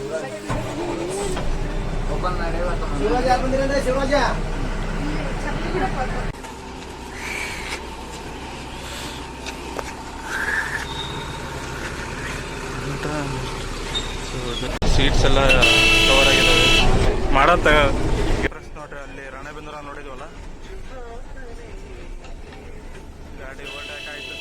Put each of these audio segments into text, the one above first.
Shivaraj seats ಎಲ್ಲ cover ಆಗಿದ್ದಾವೆ ಮಾಡತ್ತ ನೋಡ್ರಿ. ಅಲ್ಲಿ ರಾಣೆಬೆನ್ನೂರ ನೋಡಿದ್ವಲ್ಲ, ಗಾಡಿ ಓವರ್ಟೇಕ್ ಆಯ್ತು.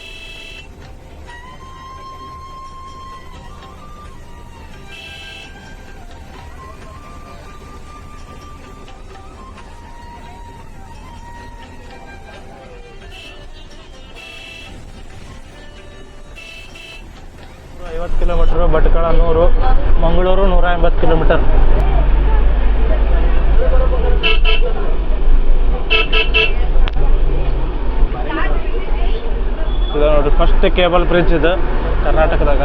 Kilometre, Bhatkal 100, Mangaluru 180 kilometre. ಇದು ನೋಡ್ರಿ ಫಸ್ಟ್ ಕೇಬಲ್ ಬ್ರಿಡ್ಜ್ ಇದು ಕರ್ನಾಟಕದಾಗ.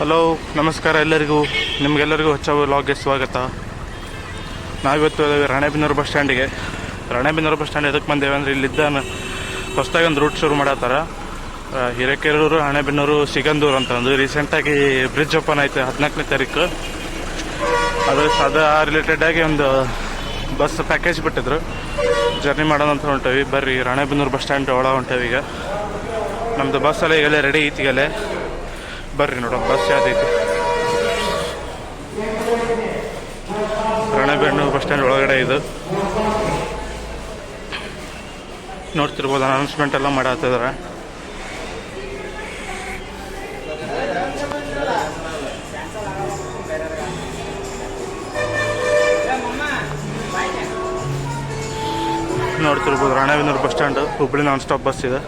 ಹಲೋ, ನಮಸ್ಕಾರ ಎಲ್ಲರಿಗೂ. ನಿಮಗೆಲ್ಲರಿಗೂ ಹೊಸ ವ್ಲಾಗ್ಗೆ ಸ್ವಾಗತ. ನಾವಿವತ್ತು ರಾಣೆಬೆನ್ನೂರು ಬಸ್ ಸ್ಟ್ಯಾಂಡಿಗೆ. ರಾಣೆಬೆನ್ನೂರು ಬಸ್ ಸ್ಟ್ಯಾಂಡ್ ಎದಕ್ಕೆ ಬಂದೇವೆ ಅಂದರೆ, ಇಲ್ಲಿದ್ದ ಹೊಸದಾಗಿ ಒಂದು ರೂಟ್ ಶುರು ಮಾಡತ್ತಾರ. ಹಿರೇಕೆರೂರು, ರಾಣೆಬೆನ್ನೂರು, ಸಿಗಂದೂರು ಅಂತ ಒಂದು ರೀಸೆಂಟಾಗಿ ಬ್ರಿಡ್ಜ್ ಓಪನ್ ಆಯಿತು 14ನೇ ತಾರೀಕು. ಅದು ರಿಲೇಟೆಡ್ ಆಗಿ ಒಂದು ಬಸ್ ಪ್ಯಾಕೇಜ್ ಬಿಟ್ಟಿದ್ರು. ಜರ್ನಿ ಮಾಡೋಣ ಅಂತ ಹೊಂಟೇವಿ. ಬರ್ರಿ, ರಾಣೆಬೆನ್ನೂರು ಬಸ್ ಸ್ಟ್ಯಾಂಡ್ ಒಳ ಹೊಂಟೇವಿ. ಈಗ ನಮ್ಮದು ಬಸ್ಸೆಲ್ಲ ಈಗಲೇ ರೆಡಿ ಐತಿಗಲೇ. ಬರ್ರಿ ನೋಡೋಣ ಬಸ್ ಯಾವ್ದೈತಿ. ರಾಣೆಬೆನ್ನೂರು ಬಸ್ ಸ್ಟ್ಯಾಂಡ್ ಒಳಗಡೆ ಇದು ನೋಡ್ತಿರ್ಬೋದು. ಅನೌನ್ಸ್ಮೆಂಟ್ ಎಲ್ಲ ಮಾಡತ್ತಿದಾರೆ. ನೋಡ್ತಿರ್ಬೋದು Ranebennur bus stand, Hubballi non stop bus ಇದೆ.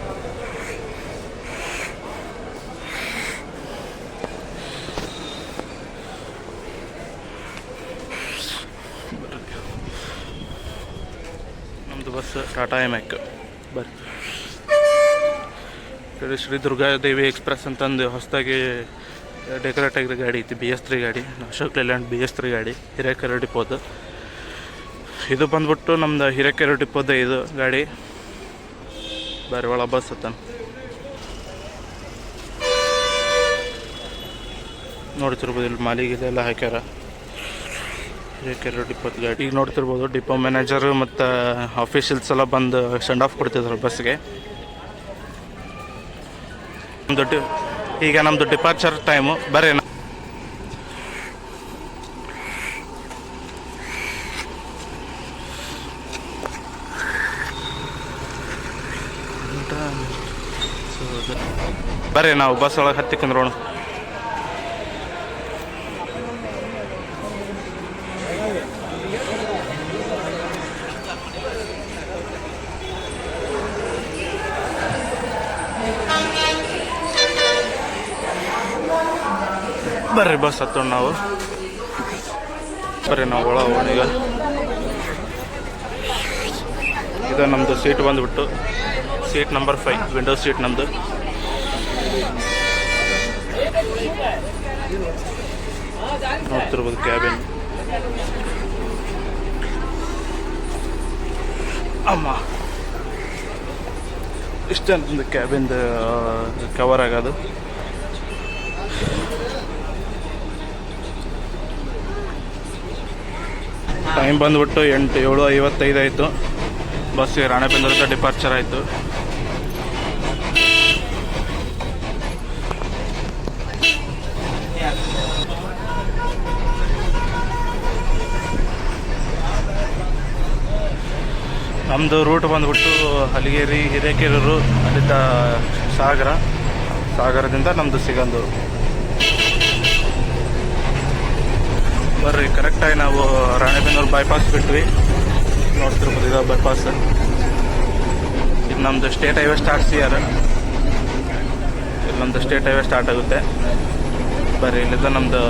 ನಮ್ಮದು ಬಸ್ ಟಾಟಾ ಎಮ್ಯಾಕ್. ಬರ್ರಿ, ಶ್ರೀ ದುರ್ಗಾದೇವಿ ಎಕ್ಸ್ಪ್ರೆಸ್ ಅಂತಂದು ಹೊಸದಾಗಿ ಡೆಕೋರೇಟ್ ಆಗಿರೋ ಗಾಡಿ ಐತಿ. BS3 ಗಾಡಿ, ಅಶೋಕ್ ಲೇಲ್ಯಾಂಡ್ BS3 ಗಾಡಿ, ಹಿರೇಕೆರೂರು ಡಿಪೋದು. ಇದು ಬಂದ್ಬಿಟ್ಟು ನಮ್ದು ಹಿರೇಕೆರೂರು ಡಿಪೋದ ಇದು ಗಾಡಿ. ಬರ್ರಿ ಒಳ ಬಸ್ ಹತ್ತಾನ. ನೋಡ್ತಿರ್ಬೋದು ಇಲ್ಲಿ ಮಾಲಿಗೆ ಎಲ್ಲ ಹಾಕ್ಯಾರ. ಹಿರೇಕೆರೂರು ಡಿಪೋದ ಗಾಡಿ. ಈಗ ನೋಡ್ತಿರ್ಬೋದು ಡಿಪೋ ಮ್ಯಾನೇಜರು ಮತ್ತು ಆಫೀಷಿಯಲ್ಸ್ ಎಲ್ಲ ಬಂದು ಸೆಂಡ್ ಆಫ್ ಕೊಡ್ತಿದ್ರು ಬಸ್ಗೆ. ಈಗ ನಮ್ಮದು ಡಿಪಾರ್ಚರ್ ಟೈಮು. ಬರ್ರಿ, ಬರ್ರಿ ನಾವು ಬಸ್ ಒಳಗೆ ಹತ್ತಿ ಕುಂದ್ರೋಣ. ಬರ್ರಿ ಬಸ್ ಹತ್ತೋಣ ನಾವು. ಬರ್ರಿ ನಾವು ಒಳ ಹೋಗೋಣ ಈಗ. ಇದು ನಮ್ಮದು ಸೀಟ್ ಬಂದುಬಿಟ್ಟು ಸೀಟ್ ನಂಬರ್ 5, ವಿಂಡೋ ಸೀಟ್ ನಮ್ಮದು. ನೋಡ್ತಿರ್ಬೋದು ಕ್ಯಾಬಿನ್. ಅಮ್ಮ, ಇಷ್ಟ ಅಂತಂದು ಕ್ಯಾಬಿನ್ದು ಕವರ್ ಆಗೋದು. ಟೈಮ್ ಬಂದುಬಿಟ್ಟು 7:55 ಆಯಿತು. ಬಸ್ ರಾಣೆಬೆನ್ನೂರಿಂದ ಡಿಪಾರ್ಚರ್ ಆಯಿತು. ನಮ್ಮದು ರೂಟ್ ಬಂದುಬಿಟ್ಟು ಹಲಗೇರಿ, ಹಿರೇಕೆರೂರು, ಅಲ್ಲಿಂದ ಸಾಗರದಿಂದ ನಮ್ಮದು ಸಿಗಂದೂರು. ಬರ್ರಿ, ಕರೆಕ್ಟಾಗಿ ನಾವು ರಾಣೆಬೆನ್ನೂರು ಬೈಪಾಸ್ ಬಿಟ್ವಿ. ನೋಡ್ತಿರ್ಬೋದು ಇದು ಬೈಪಾಸ್. ಇದು ನಮ್ಮದು ಸ್ಟೇಟ್ ಹೈವೇ ಸ್ಟಾರ್ಟ್ ಸಿಆರ್. ಇಲ್ಲಿ ನಮ್ಮದು ಸ್ಟೇಟ್ ಹೈವೇ ಸ್ಟಾರ್ಟ್ ಆಗುತ್ತೆ. ಬರ್ರಿ, ಇಲ್ಲಿಂದ ನಮ್ಮದು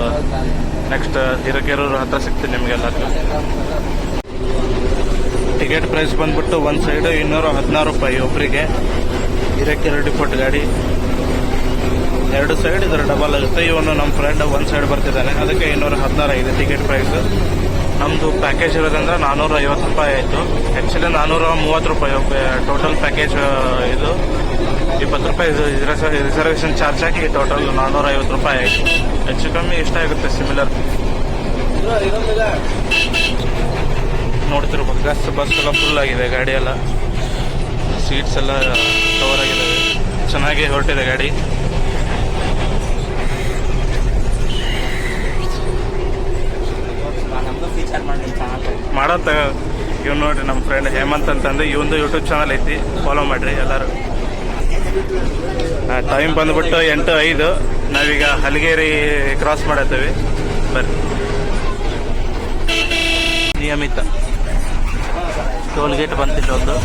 ನೆಕ್ಸ್ಟ್ ಹಿರೇಕೆರೂರು ಹತ್ರ ಸಿಗ್ತೀನಿ ನಿಮಗೆಲ್ಲರಿಗೂ. ಟಿಕೆಟ್ ಪ್ರೈಸ್ ಬಂದ್ಬಿಟ್ಟು ಒಂದು ಸೈಡು 216 ರೂಪಾಯಿ ಒಬ್ಬರಿಗೆ. ಹಿರೇಕೆರೂರು ಡಿಪೋಟ್ ಗಾಡಿ 2 ಸೈಡ್ ಇದರ ಡಬಲ್ ಆಗುತ್ತೆ. ಇವನು ನಮ್ಮ ಫ್ರೆಂಡ್ ಒಂದು ಸೈಡ್ ಬರ್ತಿದ್ದಾನೆ, ಅದಕ್ಕೆ 216 ಆಗಿದೆ ಟಿಕೆಟ್ ಪ್ರೈಸ್. ನಮ್ಮದು ಪ್ಯಾಕೇಜ್ ಇರೋದಂದ್ರೆ 450 ರೂಪಾಯಿ ಆಯಿತು. ಆ್ಯಕ್ಚುಲಿ 430 ರೂಪಾಯಿ ಟೋಟಲ್ ಪ್ಯಾಕೇಜ್. ಇದು 20 ರೂಪಾಯಿ ರಿಸರ್ವೇಷನ್ ಚಾರ್ಜ್ ಹಾಕಿ ಟೋಟಲ್ 450 ರೂಪಾಯಿ ಆಯಿತು. ಹೆಚ್ಚು ಕಮ್ಮಿ ಇಷ್ಟ ಆಗುತ್ತೆ ಸಿಮಿಲರ್. ನೋಡ್ತಿರ್ಬೋದು ಬಸ್ ಎಲ್ಲ ಫುಲ್ ಆಗಿದೆ, ಗಾಡಿ ಎಲ್ಲ ಸೀಟ್ಸ್ ಎಲ್ಲ ಕವರ್ ಆಗಿದ್ದಾವೆ. ಚೆನ್ನಾಗಿ ಹೊರಟಿದೆ ಗಾಡಿ. ಮಾಡತ್ತ ಇವ್ ನೋಡ್ರಿ, ನಮ್ಮ ಫ್ರೆಂಡ್ ಹೇಮಂತ್ ಅಂತಂದು ಇವಂದು ಯೂಟ್ಯೂಬ್ ಚಾನಲ್ ಐತಿ, ಫಾಲೋ ಮಾಡ್ರಿ ಎಲ್ಲರೂ. ಟೈಮ್ ಬಂದ್ಬಿಟ್ಟು 8:05. ನಾವೀಗ ಹಲಗೇರಿ ಕ್ರಾಸ್ ಮಾಡತ್ತೀವಿ. ಬರ್ರಿ, ನಿಯಮಿತ ಟೋಲ್ ಗೇಟ್ ಬಂತಿಲ್ಲ ಒಂದು.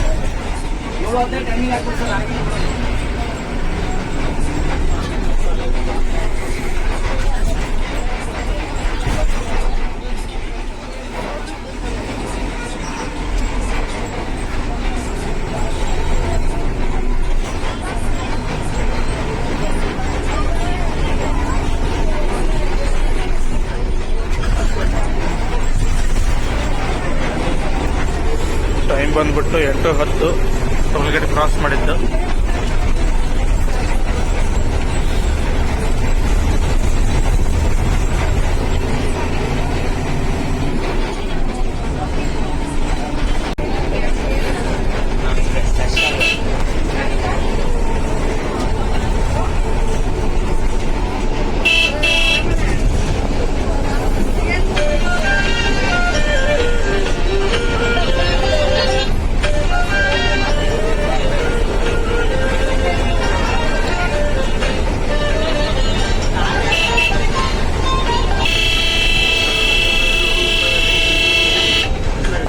ಟೈಮ್ ಬಂದ್ಬಿಟ್ಟು 8:10. ಟೋಲ್ ಗೇಟ್ ಕ್ರಾಸ್ ಮಾಡಿದ್ದು.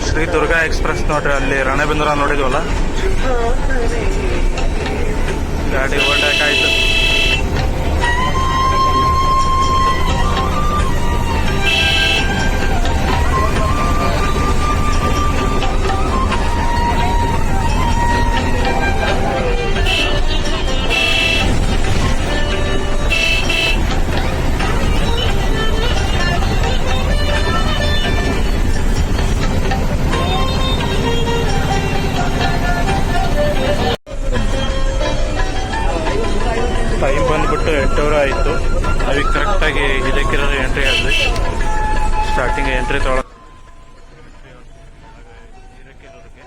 ಶ್ರೀ ದುರ್ಗಾ ಎಕ್ಸ್ಪ್ರೆಸ್ ನೋಡ್ರಿ, ಅಲ್ಲಿ ರಾಣೆಬೆನ್ನೂರ ನೋಡಿದ್ವಲ್ಲ, ಗಾಡಿ ಓವರ್ಟೇಕ್ ಆಯ್ತು. ಟೈಮ್ ಬಂದ್ಬಿಟ್ಟು 8:00 ಆಯಿತು. ನಾವೀಗ ಕರೆಕ್ಟಾಗಿ ಹಿರೇಕೆರೂರು ಎಂಟ್ರಿ ಆದ್ವಿ. ಸ್ಟಾರ್ಟಿಂಗ್ ಎಂಟ್ರಿ ತೊಗೊಳ ಹಿರೇಕೆರೂರಿಗೆ.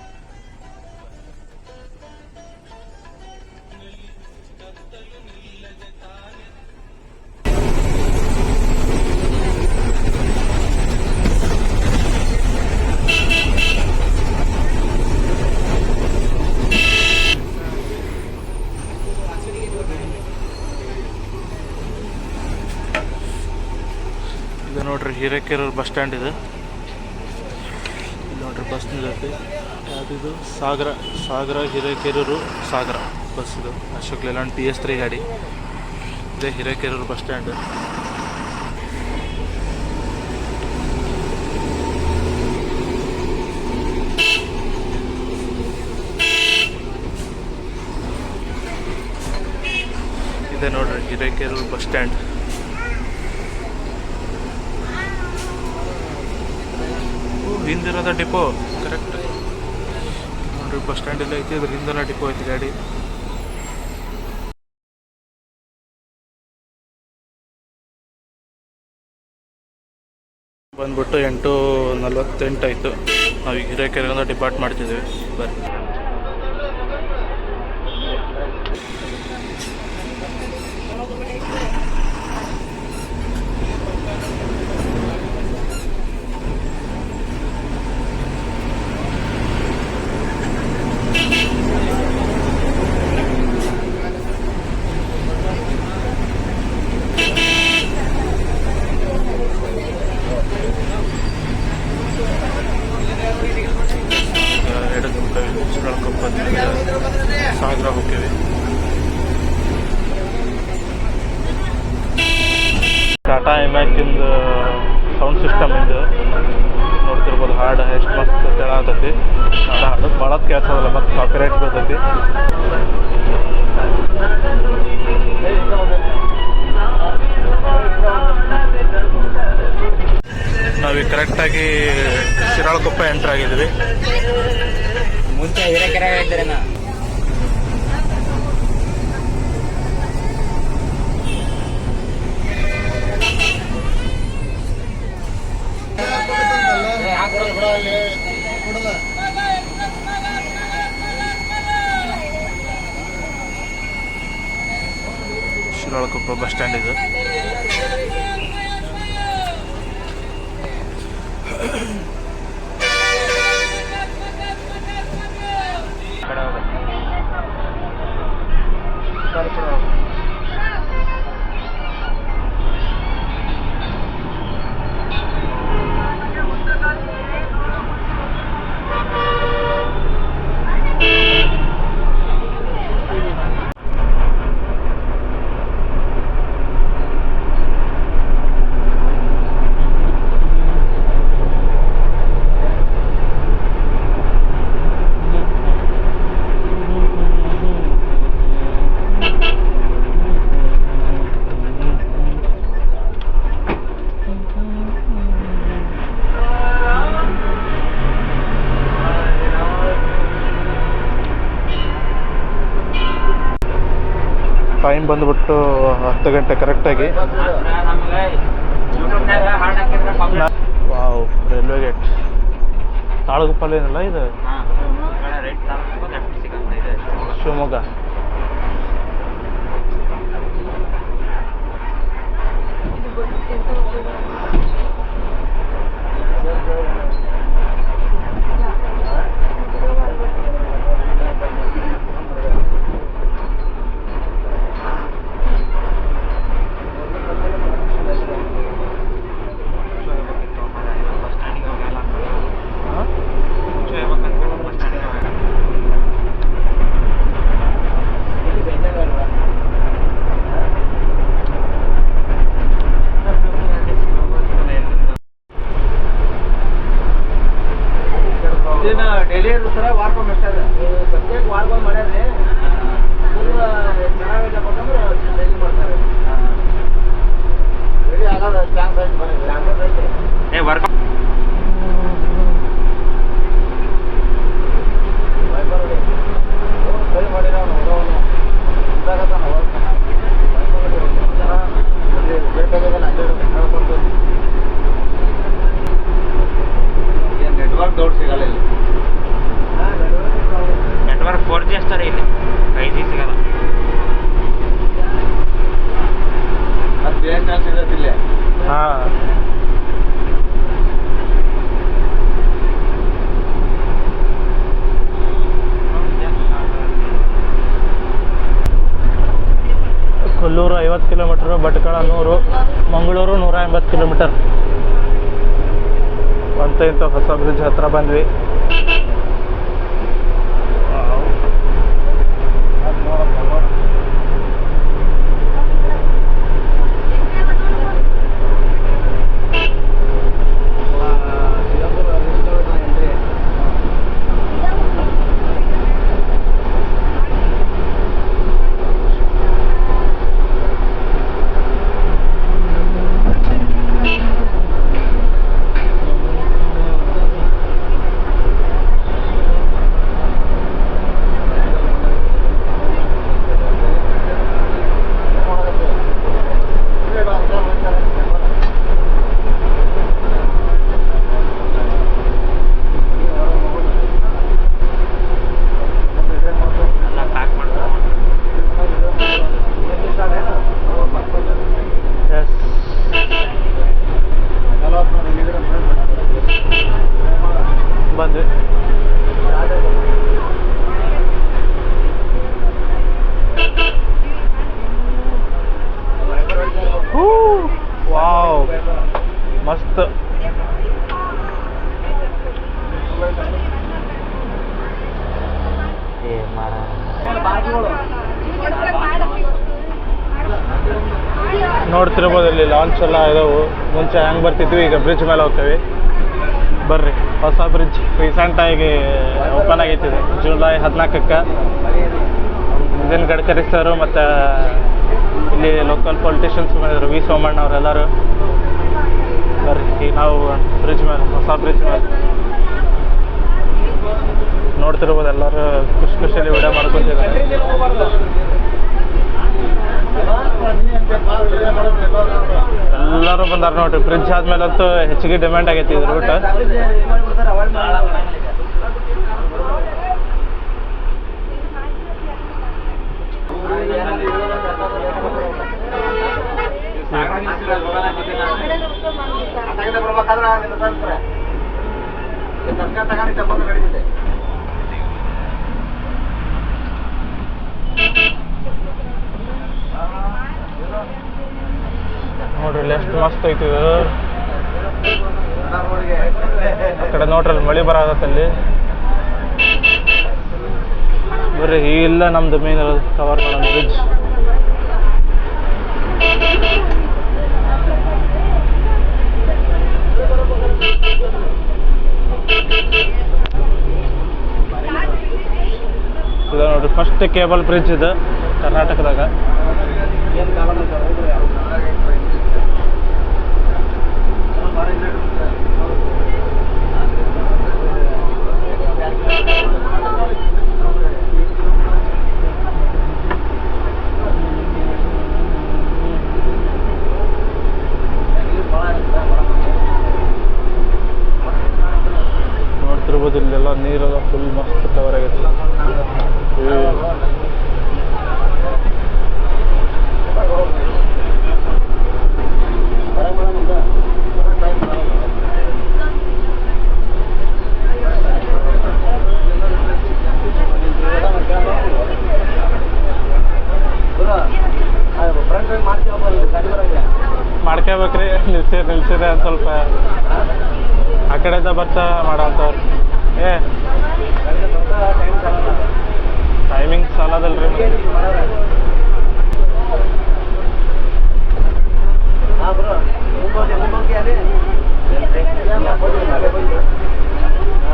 ಇದು ನೋಡ್ರಿ ಹಿರೇಕೆರೂರು ಬಸ್ ಸ್ಟ್ಯಾಂಡ್. ಇದು ನೋಡ್ರಿ ಬಸ್ ನಿಲ್ಲತ್ತೆ. ಯಾವುದಿದು ಸಾಗರ ಹಿರೇಕೆರೂರು ಸಾಗರ ಬಸ್. ಇದು ಅಶೋಕ್ ಲೇಲ್ಯಾಂಡ್ PS3 ಗಾಡಿ. ಇದೇ ಹಿರೇಕೆರೂರು ಬಸ್ ಸ್ಟ್ಯಾಂಡ್. ಇದೆ ನೋಡ್ರಿ ಹಿರೇಕೆರೂರು ಬಸ್ ಸ್ಟ್ಯಾಂಡ್. ಹಿಂದಿರೋದ ಡಿಪೋ ಕರೆಕ್ಟ್ ನೋಡ್ರಿ. ಬಸ್ ಸ್ಟ್ಯಾಂಡ್ ಎಲ್ಲ ಐತಿ, ಅದ್ರ ಹಿಂದೆಲ್ಲ ಡಿಪೋ ಐತಿ ಗಾಡಿ. ಬಂದ್ಬಿಟ್ಟು 8:48 ಆಯಿತು. ನಾವೀಗ ಹಿರೇಕೆರೂರಿಂದ ಡಿಪಾರ್ಟ್ ಮಾಡ್ತಿದ್ದೀವಿ. ಬರ್ರಿ. ಸಾಗರ ಹೋಗ್ತೀವಿ. ಟಾಟಾ ಎಮ್ಯಾಕಿಂದು ಸೌಂಡ್ ಸಿಸ್ಟಮ್ ಇಂದು ನೋಡ್ತಿರ್ಬೋದು. ಹಾಡು ಎಷ್ಟು ಮಸ್ತ್ ಕೇಳಾತೈತಿ. ಹಾಡು ಭಾಳ ಕೇಳ್ಸೋದಲ್ಲ, ಮತ್ತು ಕಾಪಿರೈಟ್ ಬರ್ತೈತಿ. ನಾವೀಗ ಕರೆಕ್ಟಾಗಿ ಶಿರಾಳಕೊಪ್ಪ ಎಂಟ್ರ್ ಆಗಿದ್ವಿ. ಮುಂಚೆ ಹಿರೇಕೆರೆ ಇದ್ರೆ ಶಿರಾಳಕೊಪ್ಪ ಬಸ್ ಸ್ಟ್ಯಾಂಡ್ ಇದು. ಟೈಮ್ ಬಂದುಬಿಟ್ಟು 10 ಗಂಟೆ ಕರೆಕ್ಟಾಗಿ. Wow, railway gate. ತಾಳಗುಪ್ಪಲ್ಲಿ ಏನಲ್ಲ ಇದು, ಶಿವಮೊಗ್ಗ. ಡೈಲಿ ಸರ ವಾರಕ್ಕೊಮ್ಮೆ ಅಷ್ಟೇ. ಪ್ರತ್ಯೇಕ ವಾರಕ್ಕೊಮ್ಮೆ ಮಾಡ್ಯಾರ್ರಿ. ಚೆನ್ನಾಗಿಲ್ಲಬೇಕಂದ್ರೆ ಡೈಲಿ ಮಾಡ್ತಾರೆ. ಡೈಲಿ ಆಗೋದು ಚಾನ್ಸ್ ಐತಿ. ಬರೀ ಚಾನ್ಸಸ್ ಐತಿ. ವರ್ಕ್ ಸರಿ ಮಾಡಿರ ನೆಟ್ವರ್ಕ್ ದೊಡ್ಡ ಸಿಗಲ್ಲ ಇಲ್ಲಿ. ನೆಟ್ವರ್ಕ್ 4G ಅಷ್ಟೇ ಇಲ್ಲಿ, 5G ಸಿಗಲ್ಲ. ಅದು BSNL ಸಿಗತ್ತಿಲ್ಲ. ಹಾಂ, ಕೊಲ್ಲೂರು 50 ಕಿಲೋಮೀಟ್ರು, ಭಟ್ಕಳ 100, ಮಂಗಳೂರು 180 ಕಿಲೋಮೀಟರ್. ಅಂತ ಇಂಥ ಹೊಸ ಬ್ರಿಡ್ಜ್ ಹತ್ರ ಬಂದ್ವಿ. ನೋಡ್ತಿರ್ಬೋದು ಇಲ್ಲಿ ಲಾಂಚ್ ಎಲ್ಲ ಇದಾವು. ಮುಂಚೆ ಹೆಂಗೆ ಬರ್ತಿದ್ವಿ, ಈಗ ಬ್ರಿಡ್ಜ್ ಮೇಲೆ ಹೋಗ್ತೇವೆ. ಬರ್ರಿ, ಹೊಸ ಬ್ರಿಡ್ಜ್ ರೀಸೆಂಟಾಗಿ ಓಪನ್ ಆಗೈತಿ. ಜುಲೈ 14ಕ್ಕೆ ನಿತಿನ್ ಗಡ್ಕರಿ ಸರು ಮತ್ತು ಇಲ್ಲಿ ಲೋಕಲ್ ಪೊಲಿಟಿಷಿಯನ್ಸ್ ಬಂದಿದ್ರು, ವಿ ಸೋಮಣ್ಣ ಅವರೆಲ್ಲರೂ. ಬರ್ರಿ, ಈಗ ನಾವು ಬ್ರಿಡ್ಜ್ ಮೇಲೆ, ಹೊಸ ಬ್ರಿಡ್ಜ್ ಮೇಲೆ ನೋಡ್ತಿರ್ಬೋದು. ಎಲ್ಲರೂ ಖುಷಿಯಲ್ಲಿ ವಿಡಿಯೋ ಮಾಡ್ಕೊತಿದ್ದಾರೆ. ಎಲ್ಲರೂ ಬಂದಾರ ನೋಡ್ರಿ. ಬ್ರಿಡ್ಜ್ ಆದ್ಮೇಲೆ ಅಂತೂ ಹೆಚ್ಚಿಗೆ ಡಿಮ್ಯಾಂಡ್ ಆಗೈತಿ ಇದು ರೂಟ್. ನೋಡ್ರಿ ಇಲ್ಲಿ ಎಷ್ಟು ಮಸ್ತ್ ಐತಿ ಇದು. ಆ ಕಡೆ ನೋಡ್ರಿ ಮಳೆ ಬರಾಗತ್ತಲ್ಲಿ. ಬರ್ರಿ, ಇಲ್ಲ ನಮ್ದು ಮೇನ್ ಕವರ್ ಮಾಡೋಣ ಬ್ರಿಡ್ಜ್. ಇದು ನೋಡ್ರಿ ಫಸ್ಟ್ ಕೇಬಲ್ ಬ್ರಿಡ್ಜ್ ಇದು ಕರ್ನಾಟಕದಾಗ. ನೋಡ್ತಿರ್ಬೋದು ಇಲ್ಲೆಲ್ಲ ನೀರೆಲ್ಲ ಫುಲ್ ಮಸ್ತ್ ಕವರ್ ಆಗೈತೆ. ಮಾಡ್ಕೋಬೇಕ್ರಿ, ನಿಲ್ಸಿದೆ ಒಂದು ಸ್ವಲ್ಪ ಆ ಕಡೆಯಿಂದ ಬರ್ತಾ ಮಾಡೋಂಥವ್ರು. ಟೈಮಿಂಗ್ ಸಾಲದಲ್ರಿ.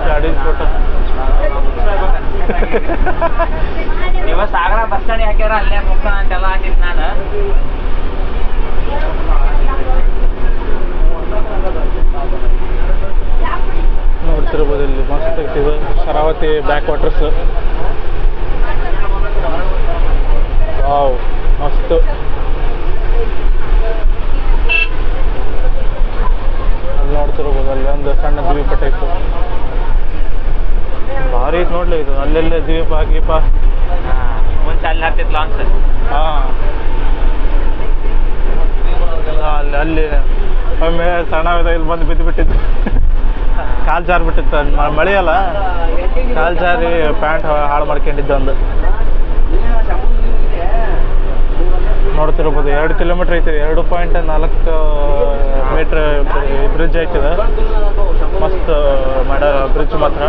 ಗಾಡಿ ಫೋಟೋ ಇವ ಸಾಗರ ಬಸ್ ಸ್ಟ್ಯಾಂಡ್ ಹಾಕ್ಯಾರ, ಅಲ್ಲೇ ಮುಗ್ತಾನ ಅಂತೆಲ್ಲ ಹಾಕಿದ್ ನಾನು. ನೋಡ್ತಿರ್ಬೋದು ಇಲ್ಲಿ ಮಸ್ತ್ ಐತಿ ಶರಾವತಿ ಬ್ಯಾಕ್ ವಾಟರ್ಸ್. ವಾವ್, ಮಸ್ತ್. ಅಲ್ಲಿ ನೋಡ್ತಿರ್ಬೋದು, ಅಲ್ಲಿ ಒಂದು ಸಣ್ಣ ದ್ವೀಪ ಟೈಪ್ ಭಾರಿ ಐತಿ ನೋಡ್ಲಿ ಇದು. ಅಲ್ಲೆಲ್ಲೇ ದ್ವೀಪ ಗೀಪ ಮುಂಚೆ ಅಲ್ಲಿ ಹಾಕ್ತಿತ್ತು ಲಾಂಚ್. ಹಾಂ, ಅಲ್ಲಿ ಒಮ್ಮೆ ಸಣ್ಣ ಇಲ್ಲಿ ಬಂದು ಬಿದ್ದು ಬಿಟ್ಟಿತ್ತು. ಕಾಲು ಜಾರಿ ಬಿಟ್ಟಿತ್ತು, ಮಳೆ ಅಲ್ಲ, ಕಾಲು ಜಾರಿ ಪ್ಯಾಂಟ್ ಹಾಳು ಮಾಡ್ಕೊಂಡಿದ್ದ ಒಂದು. ನೋಡ್ತಿರ್ಬೋದು 2 ಕಿಲೋಮೀಟ್ರ್ ಐತಿ, 2.4 ಮೀಟ್ರ್ ಬ್ರಿಡ್ಜ್ ಐತಿದೆ. ಮಸ್ತ್ ಮಾಡ್ಯಾರ ಬ್ರಿಡ್ಜ್ ಮಾತ್ರ.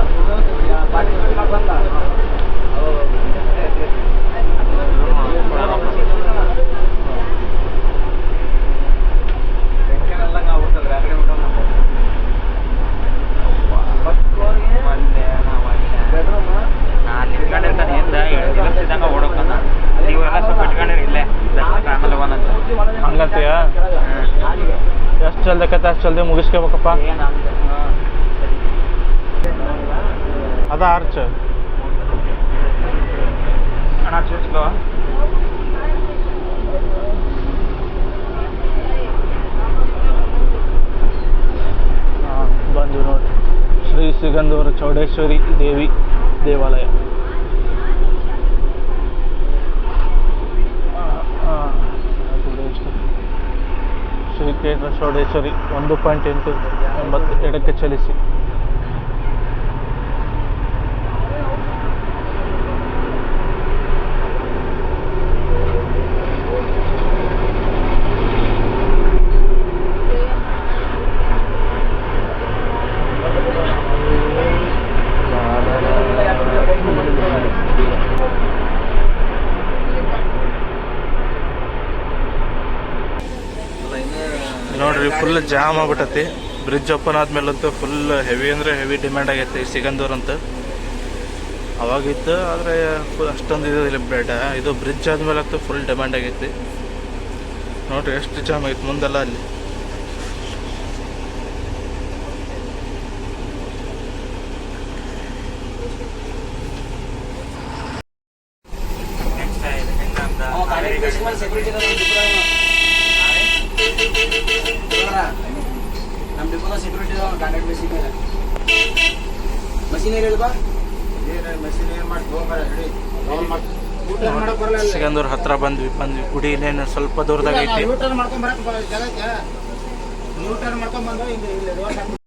ಹಂಗಂತೀಯ? ಎಷ್ಟು ಜಲ್ದಿ ಆಕೈತೆ ಅಷ್ಟು ಜಲ್ದಿ ಮುಗಿಸ್ಕೋಬೇಕಪ್ಪ. ಅದ ಆರ್ಚ್ ಬಂದು ನೋಡಿ. ಶ್ರೀ ಸಿಗಂದೂರು ಚೌಡೇಶ್ವರಿ ದೇವಿ ದೇವಾಲಯ. ಶ್ರೀ ಕ್ಷೇತ್ರ ಚೌಡೇಶ್ವರಿ 1.8 ಎಡಕ್ಕೆ ಚಲಿಸಿ. ಫುಲ್ ಜಾಮ್ ಆಗ್ಬಿಟ್ಟತಿ. ಬ್ರಿಡ್ಜ್ ಓಪನ್ ಆದ್ಮೇಲಂತೂ ಫುಲ್ ಹೆವಿ ಅಂದರೆ ಹೆವಿ ಡಿಮ್ಯಾಂಡ್ ಆಗೈತಿ ಸಿಗಂದೂರು ಅಂತ. ಅವಾಗಿತ್ತು ಆದರೆ ಅಷ್ಟೊಂದು ಇದು ಬೇಡ. ಇದು ಬ್ರಿಡ್ಜ್ ಆದ್ಮೇಲಂತೂ ಫುಲ್ ಡಿಮ್ಯಾಂಡ್ ಆಗೈತಿ. ನೋಡ್ರಿ ಎಷ್ಟು ಜಾಮ್ ಆಗೈತಿ ಮುಂದೆಲ್ಲ ಅಲ್ಲಿ. ನಮ್ಮ ಡಿಪೋದ ಸೆಕ್ಯೂರಿಟಿ ಕಾಂಟ್ಯಾಕ್ಟ್ ಬೇಸಿಕ್ ಮೇಲೆ ಮಷೀನ್ ಏರಿಯಲ್ವಾ ಮಷೀನ್ ಏನು ಮಾಡಿ ಸಿಗಂದೂರು ಹತ್ರ ಬಂದ್ವಿ ಗುಡಿ ಇನ್ನೇನು ಸ್ವಲ್ಪ ದೂರದಾಗ ಐತಿ. ನ್ಯೂಟರ್ನ್ ಮಾಡ್ಕೊಂಡ್ ಬರಕ್ಕೆ ಜಾಗಕ್ಕೆ ನ್ಯೂಟರ್ನ್ ಮಾಡ್ಕೊಂಡ್ ಬಂದು ಇಲ್ಲಿ ರಿವರ್ಸ್ ಹಾಕ್ಬಿಟ್ಟು